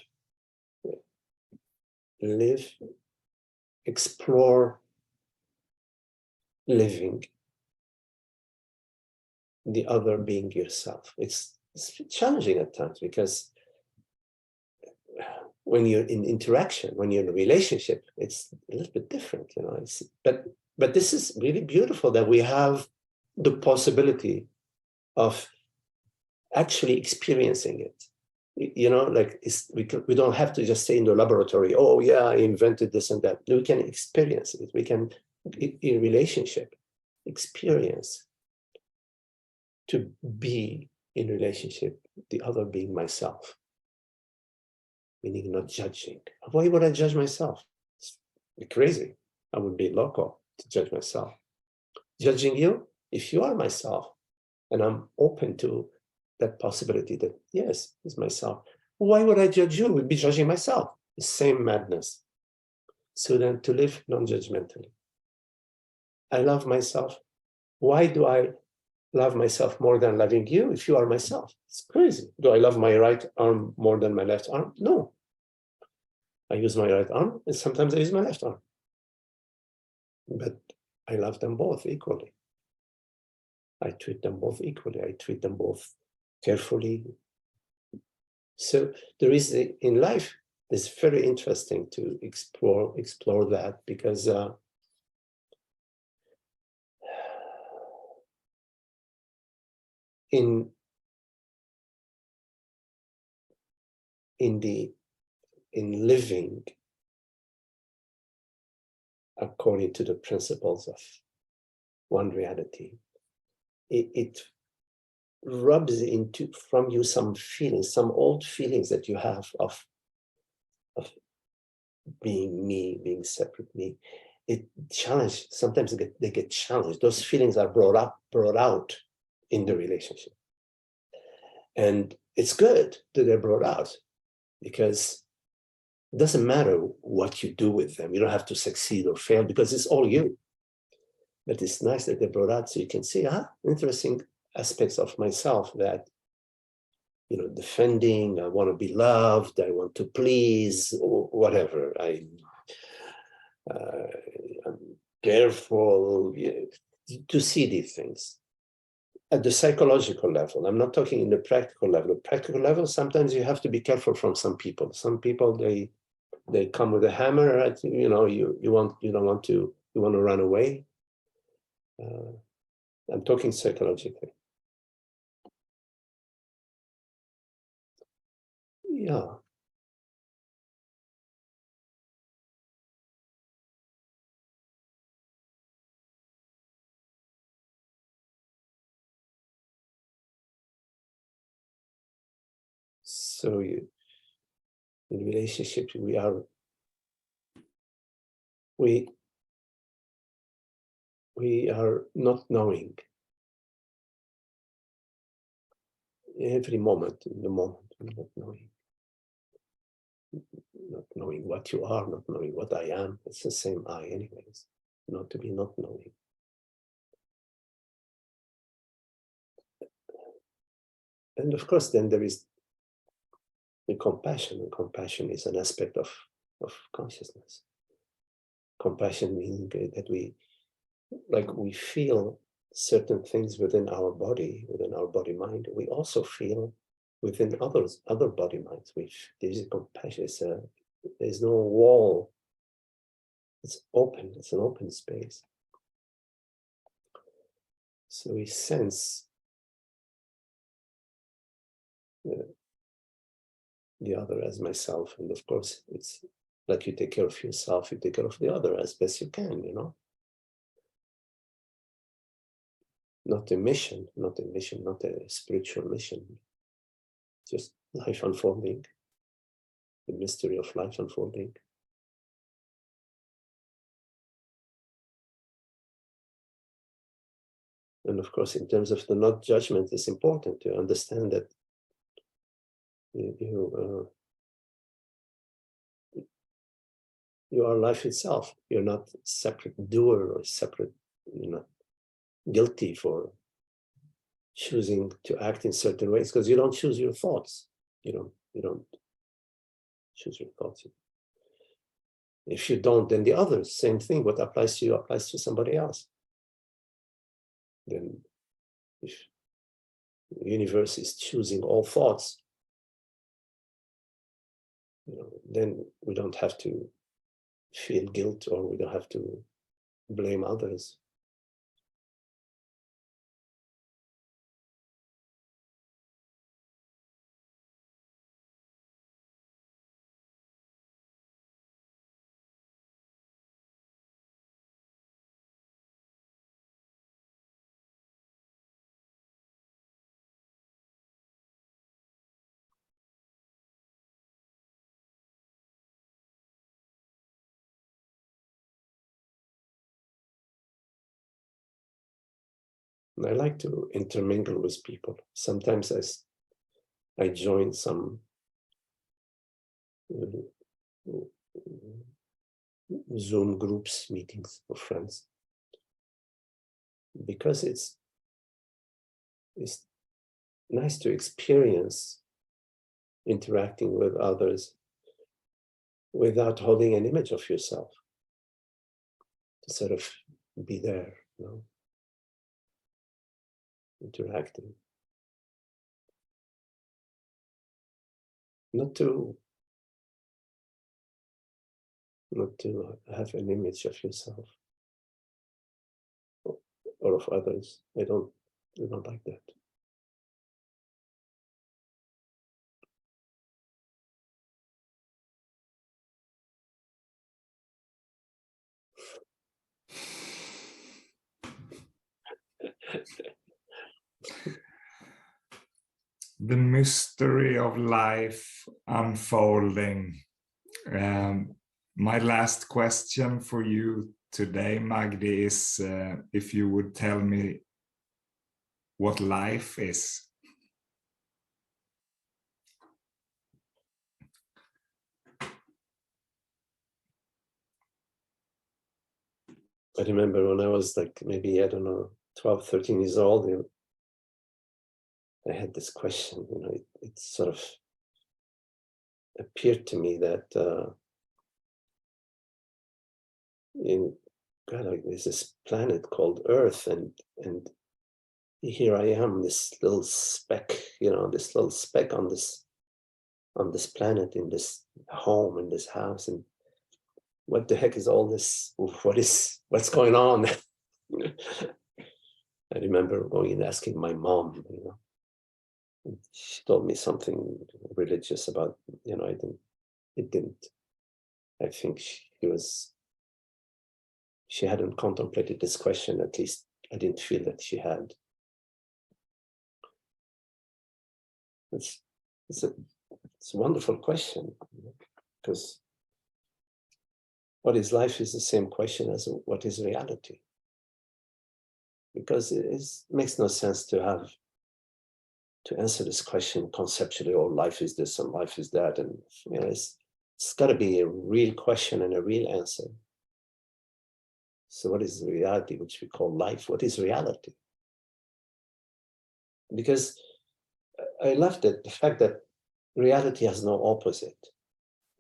explore living the other being yourself. It's challenging at times, because when you're in interaction, when you're in a relationship, it's a little bit different, you know. But this is really beautiful that we have the possibility of actually experiencing it. You know, like we don't have to just stay in the laboratory. Oh yeah, I invented this and that. We can experience it. We can, in relationship, experience to be in relationship, the other being myself, meaning not judging. Why would I judge myself? It's crazy. I would be loco to judge myself. Judging you, if you are myself, and I'm open to that possibility that, yes, it's myself. Why would I judge you? I would be judging myself. The same madness. So then, to live non-judgmentally. I love myself. Why do I love myself more than loving you if you are myself? It's crazy. Do I love my right arm more than my left arm? No. I use my right arm, and sometimes I use my left arm. But I love them both equally. I treat them both equally. I treat them both carefully. So there is, in life, it's very interesting to explore that, because in living according to the principles of one reality, it rubs from you some feelings, some old feelings that you have of being me, being separate me. It challenged. Sometimes they get challenged. Those feelings are brought out in the relationship, and it's good that they're brought out, because it doesn't matter what you do with them. You don't have to succeed or fail, because it's all you. But it's nice that they're brought out, so you can see, interesting aspects of myself that, you know, defending, I want to be loved, I want to please, or whatever. I'm careful, to see these things at the psychological level. I'm not talking in the practical level. The practical level, sometimes you have to be careful from some people. Some people, they come with a hammer, you know, you want to run away. I'm talking psychologically. Yeah. So in relationships, we are not knowing every moment, in the moment, we're not knowing what you are, not knowing what I am. It's the same I anyways, not to be not knowing. And of course, then there is the compassion, and compassion is an aspect of consciousness. Compassion meaning that we feel certain things within our body mind. We also feel within other body minds. There's a compassion. There's no wall. It's open. It's an open space. So we sense the other as myself, and of course, it's like you take care of yourself, you take care of the other as best you can. Not a mission, not a spiritual mission, just life unfolding, the mystery of life unfolding. And of course, in terms of the not judgment, it's important to understand that you are life itself. You're not a separate doer or separate, you're not guilty for choosing to act in certain ways, because you don't choose your thoughts. You don't choose your thoughts. If you don't, then the others, same thing. What applies to you applies to somebody else. Then if the universe is choosing all thoughts, then we don't have to feel guilt, or we don't have to blame others. And I like to intermingle with people. Sometimes I join some Zoom groups, meetings of friends, because it's nice to experience interacting with others without holding an image of yourself, to sort of be there, interacting. Not to have an image of yourself or of others. I don't like that. The mystery of life unfolding. My last question for you today, Magdi, is if you would tell me what life is. I remember when I was like maybe, I don't know, 12, 13 years old, I had this question, it sort of appeared to me that there's this planet called Earth, and here I am, this little speck, this little speck on this planet, in this home, in this house, and what the heck is all this? What's going on? I remember going and asking my mom, she told me something religious about, I think she hadn't contemplated this question, at least I didn't feel that she had. It's It's a wonderful question, because what is life is the same question as what is reality. Because it makes no sense to answer this question conceptually, oh, life is this and life is that. And it's got to be a real question and a real answer. So what is reality, which we call life? What is reality? Because I love the fact that reality has no opposite.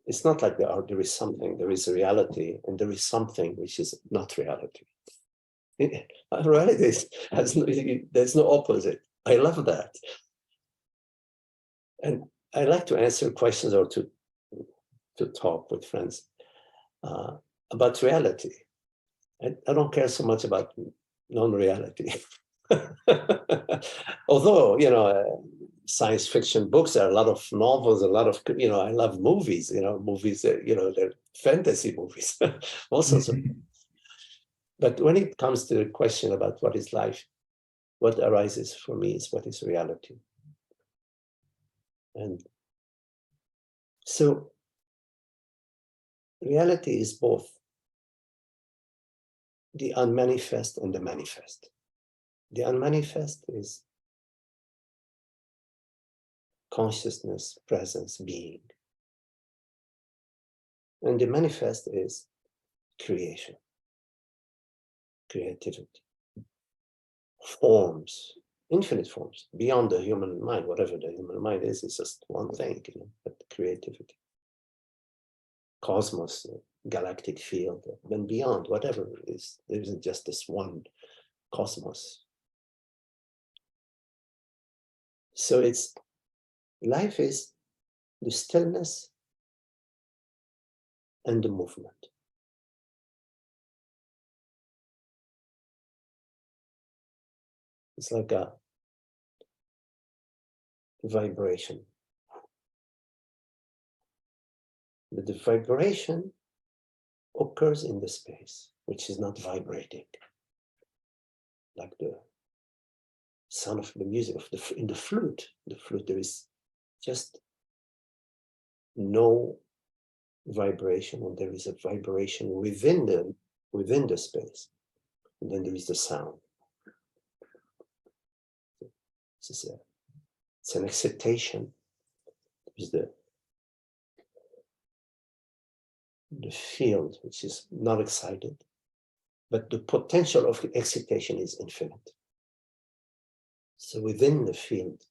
It's not like there is something, there is a reality, and there is something which is not reality. Reality there's no opposite. I love that. And I like to answer questions or to talk with friends about reality. I don't care so much about non-reality. Although, science fiction books, there are a lot of novels, a lot of, I love movies, movies, they're fantasy movies, all sorts of. But when it comes to the question about what is life, what arises for me is what is reality. And so reality is both the unmanifest and the manifest. The unmanifest is consciousness, presence, being. And the manifest is creation, creativity, forms, infinite forms, beyond the human mind. Whatever the human mind is, it's just one thing, but creativity. Cosmos, galactic field, then beyond, whatever it is, there isn't just this one cosmos. So life is the stillness and the movement. It's like a vibration. But the vibration occurs in the space, which is not vibrating. Like the sound of the music in the flute. The flute, there is just no vibration, and there is a vibration within the space. And then there is the sound. It's an excitation. There's the field, which is not excited, but the potential of the excitation is infinite. So within the field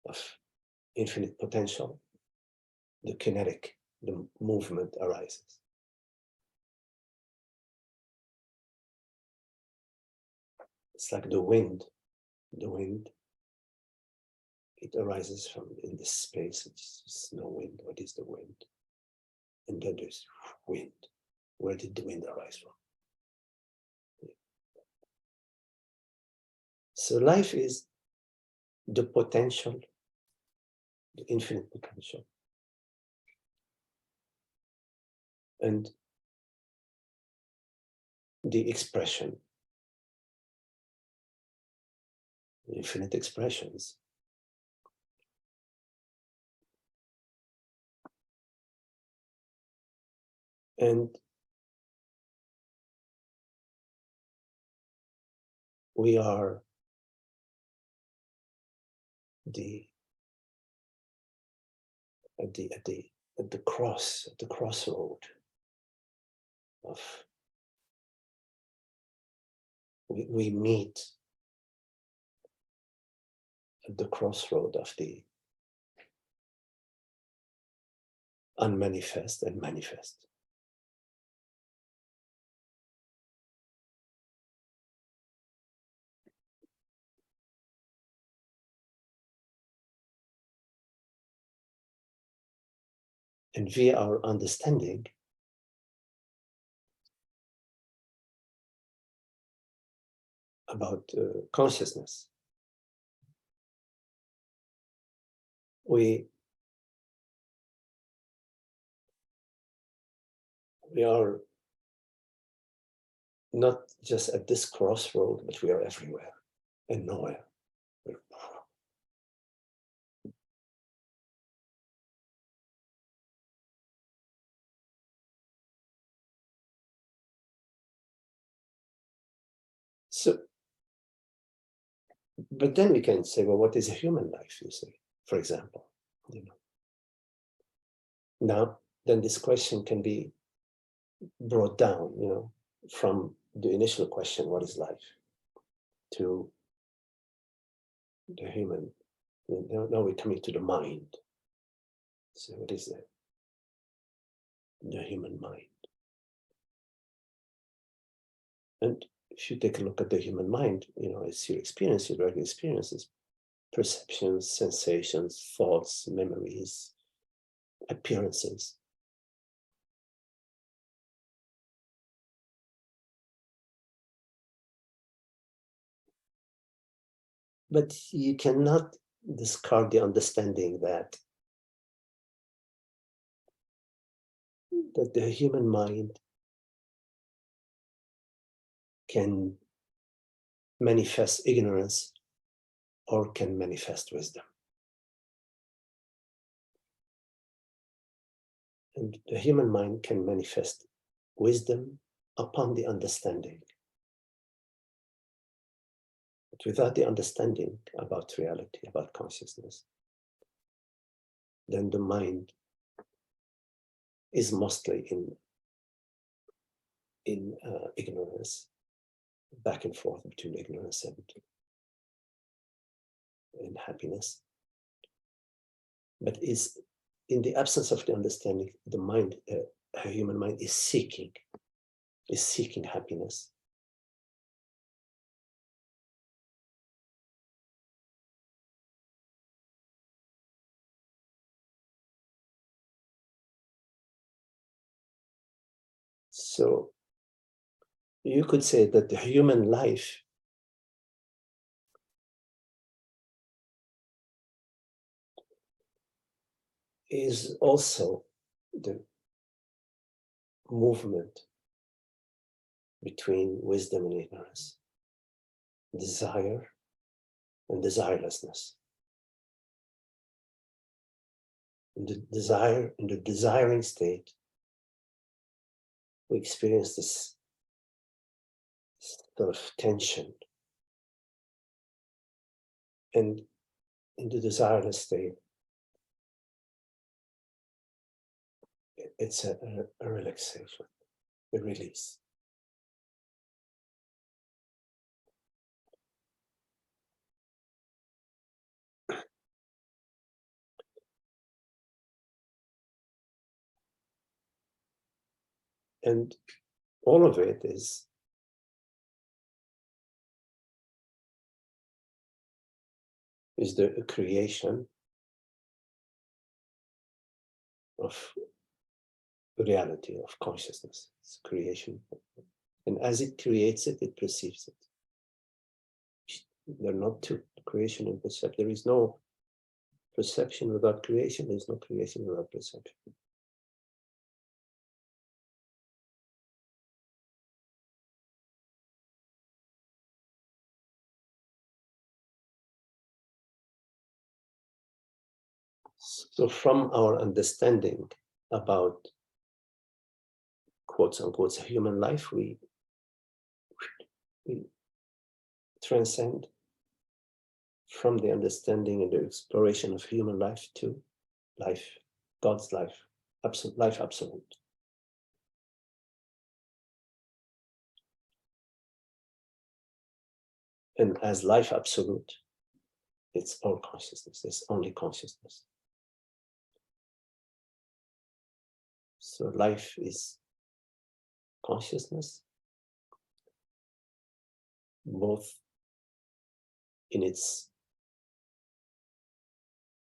of infinite potential, the kinetic, the movement arises. It's like the wind. The wind, it arises from in the space, it's no wind. What is the wind? And then there's wind. Where did the wind arise from? So life is the potential, the infinite potential. And the expression, the infinite expressions. And we are at the crossroad of, we meet at the crossroad of the unmanifest and manifest. And via our understanding, about consciousness, we are not just at this crossroad, but we are everywhere and nowhere. So, but then we can say, well, what is a human life, you say, for example, you know. Now, then this question can be brought down, you know, from the initial question, what is life, to the human. Now we're coming to the mind. So what is that? The human mind. And if you take a look at the human mind, you know, it's your experience, your regular experiences, perceptions, sensations, thoughts, memories, appearances. But you cannot discard the understanding that the human mind can manifest ignorance or can manifest wisdom. And the human mind can manifest wisdom upon the understanding. But without the understanding about reality, about consciousness, then the mind is mostly in ignorance, back and forth between ignorance and happiness. But is in the absence of the understanding, the mind, a human mind is seeking happiness. So you could say that the human life is also the movement between wisdom and ignorance, desire and desirelessness. In the desiring state, we experience this sort of tension. And in the desireless state, it's a relaxation, a release. And all of it is the creation of reality, of consciousness. It's creation. And as it creates it, it perceives it. They're not two, creation and perception. There is no perception without creation. There's no creation without perception. So from our understanding about quotes unquote human life, we transcend from the understanding and the exploration of human life to life, God's life, absolute life absolute. And as life absolute, it's all consciousness, it's only consciousness. So life is consciousness, both in its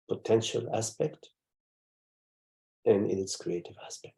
potential aspect and in its creative aspect.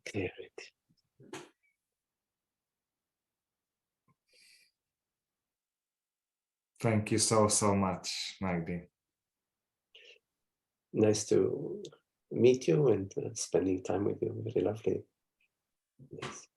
clarity. Thank you so much, Magdi. Nice to meet you and spending time with you. Very lovely. Yes.